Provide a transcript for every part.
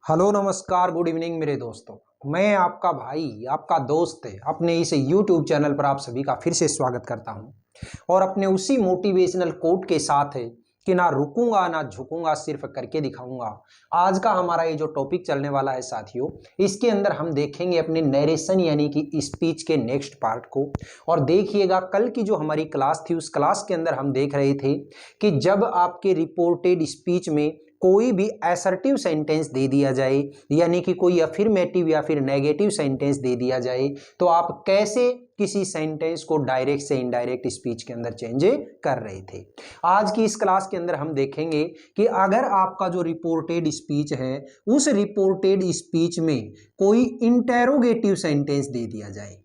Hello नमस्कार good evening मेरे दोस्तों। मैं आपका भाई आपका दोस्त अपने इस YouTube चैनल पर आप सभी का फिर से स्वागत करता हूं और अपने उसी मोटिवेशनल कोट के साथ है कि ना रुकूंगा ना झुकूंगा, सिर्फ करके दिखाऊंगा। आज का हमारा ये जो टॉपिक चलने वाला है साथियों, इसके अंदर हम देखेंगे अपने नरेशन यानी कि स्पीच के नेक्स्ट पार्ट को। और देखिएगा, कल की जो हमारी क्लास थी उस क्लास के अंदर हम देख रहे थे कि जब आपके रिपोर्टेड स्पीच में कोई भी असर्टिव सेंटेंस दे दिया जाए, यानी कि कोई अफर्मेटिव या फिर नेगेटिव सेंटेंस दे दिया जाए, तो आप कैसे किसी सेंटेंस को डायरेक्ट से इनडायरेक्ट स्पीच के अंदर चेंज कर रहे थे। आज की इस क्लास के अंदर हम देखेंगे कि अगर आपका जो रिपोर्टेड स्पीच है उस रिपोर्टेड स्पीच में कोई इंटेरोगेटिव सेंटेंस दे दिया जाए,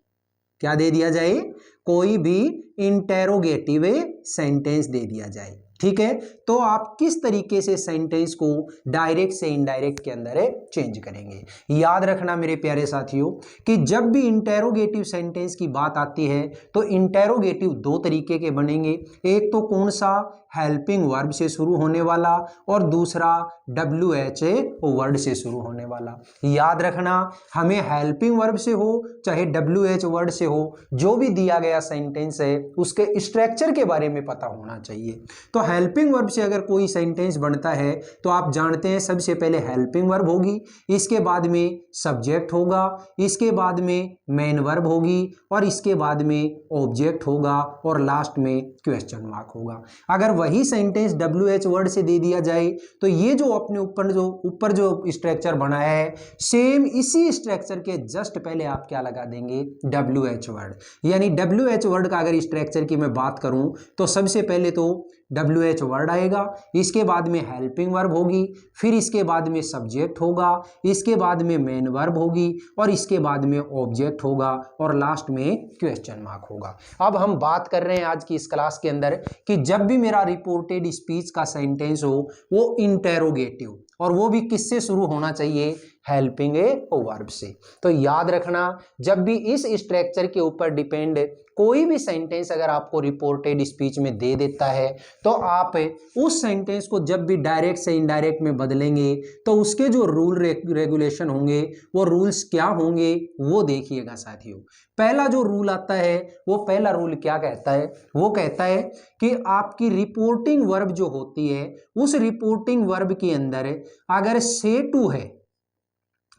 क्या दे दिया जाए, कोई भी इंटेरोगेटिव सेंटेंस दे दिया जाए, ठीक है, तो आप किस तरीके से सेंटेंस को डायरेक्ट से इनडायरेक्ट के अंदर चेंज करेंगे। याद रखना मेरे प्यारे साथियों कि जब भी इंटेरोगेटिव सेंटेंस की बात आती है तो इंटेरोगेटिव दो तरीके के बनेंगे। एक तो कौन सा, हेल्पिंग वर्ब से शुरू होने वाला, और दूसरा WH वर्ड से शुरू होने वाला। याद रखना, हमें हेल्पिंग वर्ब से हो चाहे WH वर्ड से हो, जो भी दिया गया सेंटेंस है उसके स्ट्रक्चर के बारे में पता होना चाहिए। तो हेल्पिंग वर्ब से अगर कोई सेंटेंस बनता है तो आप जानते हैं सबसे पहले हेल्पिंग वर्ब होगी, इसके बाद में सब्जेक्ट होगा, इसके बाद में मेन वर्ब होगी, और इसके बाद में ऑब्जेक्ट होगा, और लास्ट में क्वेश्चन मार्क होगा। अगर वही सेंटेंस WH वर्ड से दे दिया जाए तो ये जो अपने ऊपर जो स्ट्रक्चर बनाया है, सेम इसी स्ट्रक्चर के जस्ट पहले आप क्या लगा देंगे, WH वर्ड। यानी WH वर्ड का अगर स्ट्रक्चर की मैं बात करूं तो सबसे पहले तो WH वर्ड आएगा, इसके बाद में हेल्पिंग वर्ब होगी, फिर इसके बाद में सब्जेक्ट होगा, इसके बाद में मेन वर्ब होगी, और इसके बाद में ऑब्जेक्ट होगा, और लास्ट में क्वेश्चन मार्क होगा। अब हम बात कर रहे हैं आज की इस क्लास के अंदर कि जब भी मेरा रिपोर्टेड स्पीच का सेंटेंस हो वो इंटेरोगेटिव, और वो भी किससे शुरू होना चाहिए, हेल्पिंग वर्ब से। तो याद रखना, जब भी इस स्ट्रक्चर के ऊपर डिपेंड कोई भी सेंटेंस अगर आपको रिपोर्टेड स्पीच में दे देता है तो आप उस सेंटेंस को जब भी डायरेक्ट से इनडायरेक्ट में बदलेंगे तो उसके जो रूल रेगुलेशन होंगे, वो रूल्स क्या होंगे वो देखिएगा साथियों। पहला जो रूल आता है, वो पहला रूल क्या कहता है, वो कहता है कि आपकी रिपोर्टिंग वर्ब जो होती है उस रिपोर्टिंग वर्ब के अंदर अगर से टू है,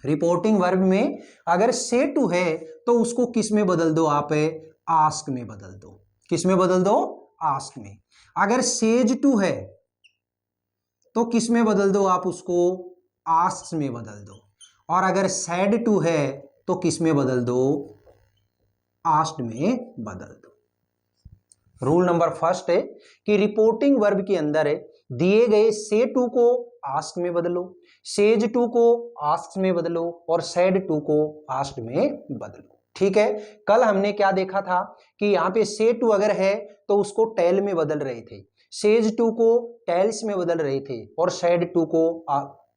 रिपोर्टिंग वर्ब में अगर से टू है तो उसको किस में बदल दो, आप आस्क में बदल दो। किस में बदल दो, आस्क में। अगर सेज टू है तो किस में बदल दो, आप उसको आस्क में बदल दो। और अगर सैड टू है तो किस में बदल दो, आस्क्ड में बदल दो। रूल नंबर फर्स्ट है कि रिपोर्टिंग वर्ब के अंदर दिए गए से टू को आस्क में बदलो, सेज टू को आस्क में बदलो, और सैड टू को आस्क्ड में बदलो। ठीक है, कल हमने क्या देखा था कि यहाँ पे से टू अगर है तो उसको टेल में बदल रहे थे, सेज टू को टेल्स में बदल रहे थे, और सैड टू को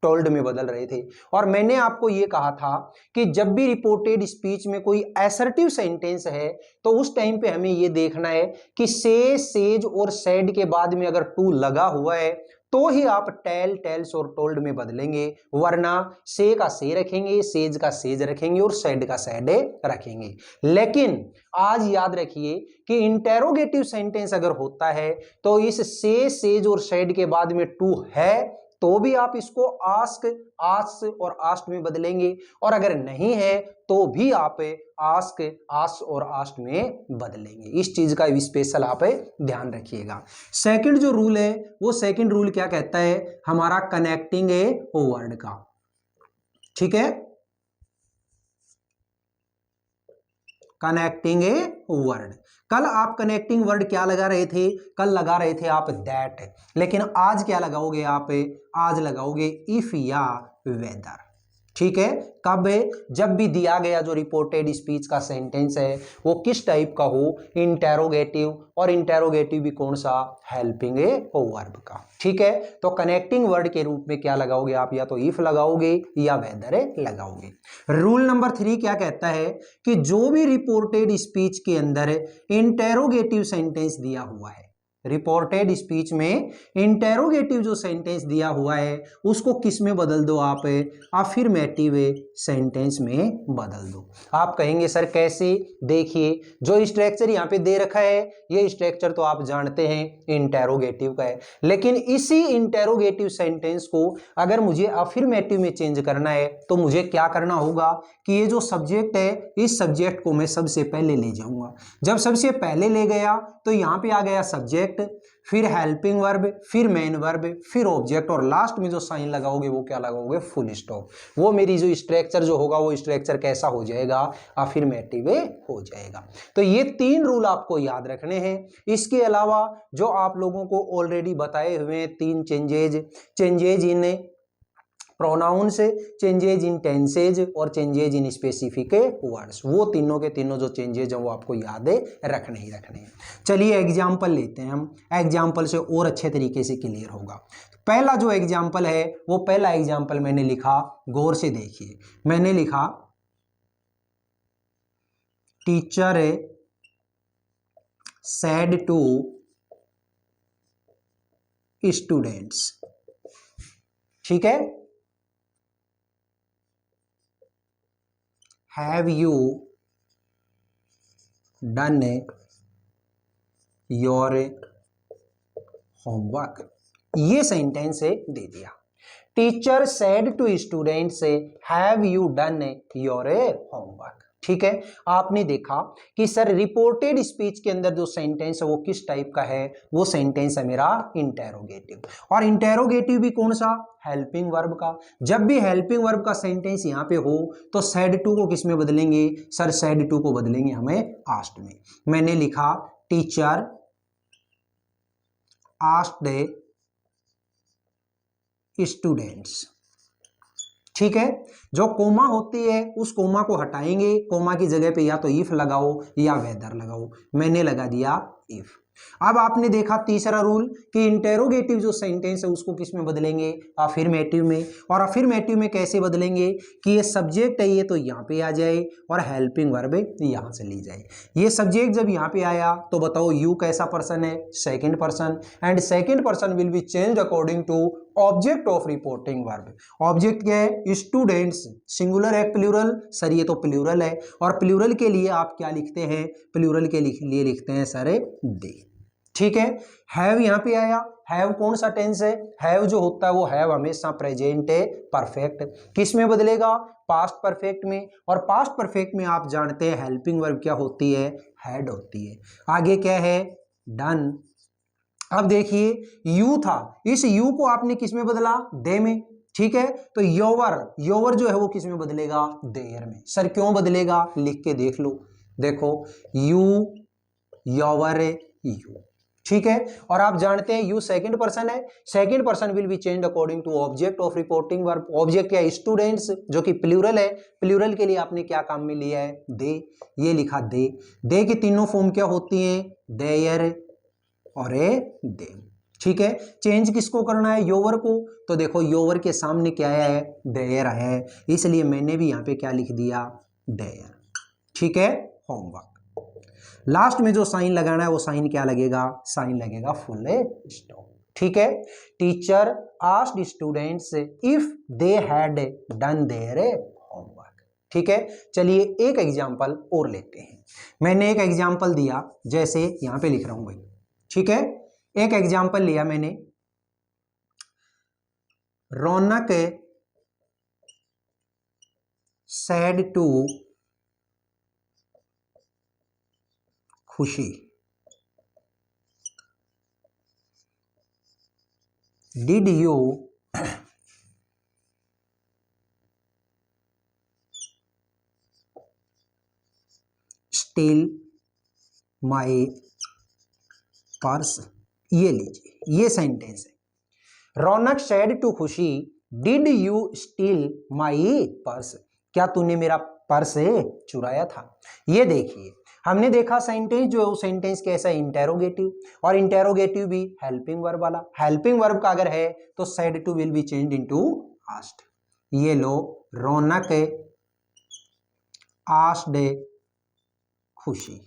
टोल्ड में बदल रहे थे। और मैंने आपको यह कहा था कि जब भी रिपोर्टेड स्पीच में कोई असर्टिव सेंटेंस है तो उस टाइम पे हमें यह देखना है कि से, सेज और सैड के बाद में अगर टू लगा हुआ है तो ही आप टेल, टेल्स और टोल्ड में बदलेंगे, वरना से का से रखेंगे, सेज का सेज रखेंगे, और सैड का सैड रखेंगे। लेकिन आज याद रखिए कि इंटेरोगेटिव सेंटेंस अगर होता है तो इस से, सेज और सैड के बाद में टू है तो भी आप इसको आस्क, आस्क और आस्क्ड में बदलेंगे, और अगर नहीं है तो भी आप आस्क, आस्क और आस्क्ड में बदलेंगे। इस चीज का स्पेशल आप ध्यान रखिएगा। सेकंड जो रूल है, वो सेकंड रूल क्या कहता है, हमारा कनेक्टिंग वर्ड का। ठीक है, कनेक्टिंग वर्ड। कल आप कनेक्टिंग वर्ड क्या लगा रहे थे, कल लगा रहे थे आप दैट, लेकिन आज क्या लगाओगे आप, आज लगाओगे इफ या वेदर। ठीक है, कब है, जब भी दिया गया जो रिपोर्टेड स्पीच का सेंटेंस है वो किस टाइप का हो, इंटेरोगेटिव, और इंटेरोगेटिव भी कौन सा, हेल्पिंग वर्ब का। ठीक है, तो कनेक्टिंग वर्ड के रूप में क्या लगाओगे आप, या तो इफ लगाओगे या वेदर लगाओगे। रूल नंबर 3 क्या कहता है कि जो भी रिपोर्टेड स्पीच के अंदर इंटेरोगेटिव सेंटेंस दिया हुआ है, रिपोर्टेड स्पीच में इंटेरोगेटिव जो सेंटेंस दिया हुआ है उसको किस में बदल दो आप, अफर्मेटिव सेंटेंस में बदल दो। आप कहेंगे सर कैसे, देखिए जो स्ट्रक्चर यहाँ पे दे रखा है ये स्ट्रक्चर तो आप जानते हैं इंटेरोगेटिव का है, लेकिन इसी इंटेरोगेटिव सेंटेंस को अगर मुझे अफर्मेटिव में चेंज करना है तो मुझे क्या करना होगा कि ये जो सब्जेक्ट है इस सब्जेक्ट को मैं सबसे पहले ले जाऊंगा। जब सबसे पहले ले गया तो यहाँ पे आ गया सब्जेक्ट, फिर हेल्पिंग वर्ब, फिर मेन वर्ब, फिर ऑब्जेक्ट, और लास्ट में जो साइन लगाओगे वो क्या लगाओगे, फुल स्टॉप। वो मेरी जो स्ट्रक्चर जो होगा वो स्ट्रक्चर कैसा हो जाएगा, अफर्मेटिव हो जाएगा। तो ये 3 रूल आपको याद रखने हैं। इसके अलावा जो आप लोगों को ऑलरेडी बताए हुए 3 changes in pronouns, changes in tenses और चेंजेज इन स्पेसिफिक वर्ड्स, वो तीनों के तीनों जो चेंजेज हैं वो आपको याद रखने ही रखने हैं। चलिए एग्जाम्पल लेते हैं हम, एग्जाम्पल से और अच्छे तरीके से क्लियर होगा। पहला जो एग्जाम्पल है वो पहला एग्जाम्पल मैंने लिखा, गौर से देखिए, मैंने लिखा टीचर सेड टू स्टूडेंट्स, ठीक है, have you done your homework, ये सेंटेंस दे दिया। Teacher said to students have you done your homework, ठीक है। आपने देखा कि सर रिपोर्टेड स्पीच के अंदर जो सेंटेंस है वो किस टाइप का है, वो सेंटेंस है मेरा इंटेरोगेटिव, और इंटेरोगेटिव भी कौन सा, हेल्पिंग वर्ब का। जब भी हेल्पिंग वर्ब का सेंटेंस यहां पे हो तो सेड टू को किस में बदलेंगे, सर सेड टू को बदलेंगे हमें आस्क्ड में। मैंने लिखा टीचर आस्क्ड स्टूडेंट्स, ठीक है। जो कोमा होती है उस कोमा को हटाएंगे, कोमा की जगह पे या तो इफ लगाओ या वेदर लगाओ, मैंने लगा दिया इफ। अब आपने देखा तीसरा रूल कि इंटेरोगेटिव जो सेंटेंस है उसको किस में बदलेंगे, अफर्मेटिव में। और अफर्मेटिव में कैसे बदलेंगे कि ये सब्जेक्ट है ये तो यहाँ पे आ जाए और हेल्पिंग वर्ब यहाँ से ली जाए। ये सब्जेक्ट जब यहाँ पे आया तो बताओ यू कैसा पर्सन है, second person, and second person will be changed according to object of reporting verb. Object क्या है, स्टूडेंट्स, सिंगुलर है प्लूरल, सर ये तो प्लूरल है, और प्लूरल के लिए आप क्या लिखते हैं, प्लूरल के लिए लिखते हैं सर दे, ठीक है। हैव यहाँ पे आया, हैव कौन सा टेंस है, हैव जो होता है वो हैव हमेशा प्रेजेंट है परफेक्ट, किस में बदलेगा, पास्ट परफेक्ट में, और पास्ट परफेक्ट में आप जानते हैं हेल्पिंग वर्ब क्या होती है, हैड होती है। आगे क्या है, डन। अब देखिए यू था, इस यू को आपने किस में बदला, दे में, ठीक है। तो योवर जो है वो किस में बदलेगा, देयर में। सर क्यों बदलेगा, लिख के देख लो, देखो यू योवर यू, ठीक है। और आप जानते हैं यू सेकंड पर्सन है, second person will be changed according to object of reporting verb. Object क्या, स्टूडेंट्स, जो कि प्लूरल है, प्लूरल के लिए आपने क्या काम में लिया है, दे, ये लिखा दे। दे की तीनों फॉर्म क्या होती हैं, देयर और ए देम, ठीक है। चेंज किसको करना है, योवर को, तो देखो योवर के सामने क्या आया है, देयर आया है, इसलिए मैंने भी यहाँ पे क्या लिख दिया, देयर, ठीक है, होमवर्क। लास्ट में जो साइन लगाना है वो साइन क्या लगेगा, साइन लगेगा फुल स्टॉप, ठीक है। Teacher asked students if they had done their homework, ठीक है। चलिए एक एग्जांपल और लेते हैं। मैंने एक एग्जांपल दिया, जैसे यहां पे लिख रहा हूं भाई, ठीक है। एक एग्जांपल लिया मैंने, रौनक सैड टू खुशी, did you steel my purse, ये लीजिए, ये सेंटेंस है। रौनक सैड टू खुशी, did you steel my purse, क्या तूने मेरा पर्स चुराया था। ये देखिए हमने देखा सेंटेंस जो है वो सेंटेंस कैसा है, इंटेरोगेटिव, और इंटेरोगेटिव भी हेल्पिंग वर्ब वाला। हेल्पिंग वर्ब का अगर है तो said to will be changed into asked. ये लो, रौनक आस्क्ड खुशी,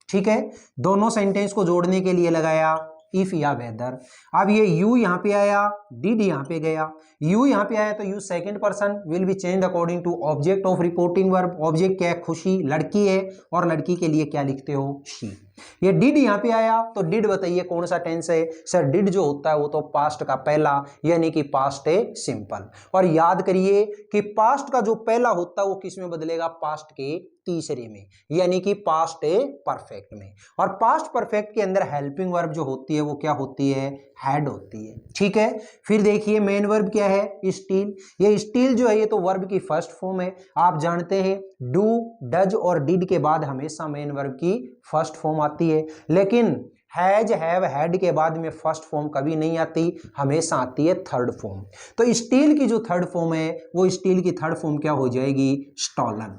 ठीक है, दोनों सेंटेंस को जोड़ने के लिए लगाया इफ या वेदर। अब ये यू यहाँ पे आया, डिड यहाँ पे गया। यू यहाँ पे आया तो you second person will be change according to object of reporting verb. Object क्या है, खुशी, लड़की है, और लड़की के लिए क्या लिखते हो, शी। ये डिड यहाँ पे आया तो डिड बताइए कौन सा टेंस है। सर डिड जो होता है वो तो पास्ट का पहला, यानी कि पास्ट है सिंपल। और याद करिए कि पास्ट का जो पहला होता है वो किस में बदलेगा, पास्ट के तीसरे में, यानी कि पास्ट ए परफेक्ट में। और पास्ट परफेक्ट के अंदर हेल्पिंग वर्ब जो होती है वो क्या होती है, हैड होती है। ठीक है, फिर देखिए मेन वर्ब क्या है, स्टील। ये स्टील जो है ये तो वर्ब की फर्स्ट फॉर्म है। आप जानते हैं डू, डज और डिड के बाद हमेशा मेन वर्ब की फर्स्ट फॉर्म आती है, लेकिन हैज, हैव, हैड के बाद में फर्स्ट फॉर्म कभी नहीं आती, हमेशा आती है थर्ड फॉर्म। तो स्टील की जो थर्ड फॉर्म है वो स्टील की थर्ड फॉर्म क्या हो जाएगी, स्टॉलन।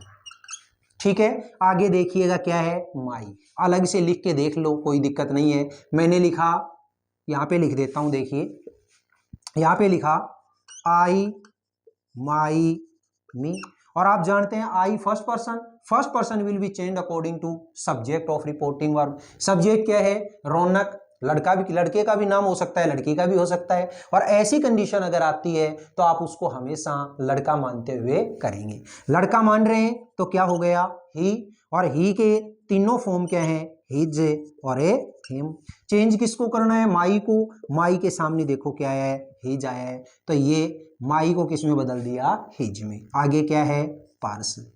ठीक है, आगे देखिएगा क्या है, माई। अलग से लिख के देख लो, कोई दिक्कत नहीं है। मैंने लिखा, यहाँ पे लिख देता हूं, देखिए यहाँ पे लिखा आई, माई, मी। और आप जानते हैं I first person will be change according to subject of reporting verb. Subject क्या है, रौनक। लड़का भी, लड़के का भी नाम हो सकता है, लड़की का भी हो सकता है। और ऐसी कंडीशन अगर आती है तो आप उसको हमेशा लड़का मानते हुए करेंगे। लड़का मान रहे हैं तो क्या हो गया, ही। और ही के तीनों फॉर्म क्या है, हिज और ए हिम। चेंज किसको करना है, माई को। माई के सामने देखो क्या आया है, हिज आया है, तो ये माई को किस में बदल दिया, हिज में। आगे क्या है, पार्सल।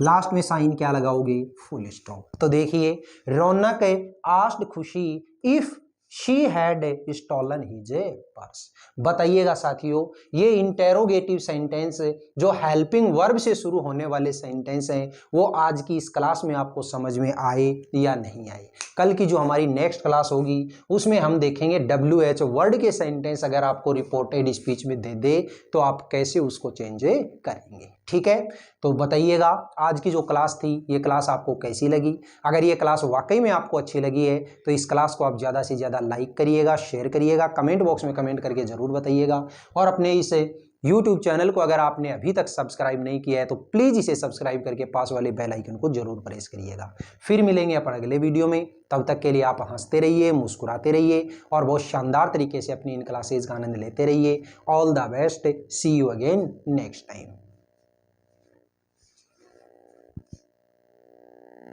लास्ट में साइन क्या लगाओगे, फुल स्टॉप। तो देखिए रौनक आस्क्ड खुशी if she had stolen his purse. बताइएगा साथियों, ये इंटेरोगेटिव सेंटेंस जो हेल्पिंग वर्ब से शुरू होने वाले सेंटेंस हैं वो आज की इस क्लास में आपको समझ में आए या नहीं आए। कल की जो हमारी नेक्स्ट क्लास होगी उसमें हम देखेंगे WH वर्ड के सेंटेंस अगर आपको रिपोर्टेड स्पीच में दे दे तो आप कैसे उसको चेंज करेंगे। ठीक है, तो बताइएगा आज की जो क्लास थी ये क्लास आपको कैसी लगी। अगर ये क्लास वाकई में आपको अच्छी लगी है तो इस क्लास को आप ज़्यादा से ज़्यादा लाइक करिएगा, शेयर करिएगा, कमेंट बॉक्स में कमेंट करके ज़रूर बताइएगा। और अपने इस YouTube चैनल को अगर आपने अभी तक सब्सक्राइब नहीं किया है तो प्लीज़ इसे सब्सक्राइब करके पास वाले बेल आइकन को जरूर प्रेस करिएगा। फिर मिलेंगे अपन अगले वीडियो में, तब तक के लिए आप हंसते रहिए, मुस्कुराते रहिए और बहुत शानदार तरीके से अपनी इन क्लासेज का आनंद लेते रहिए। All the best, see you again next time.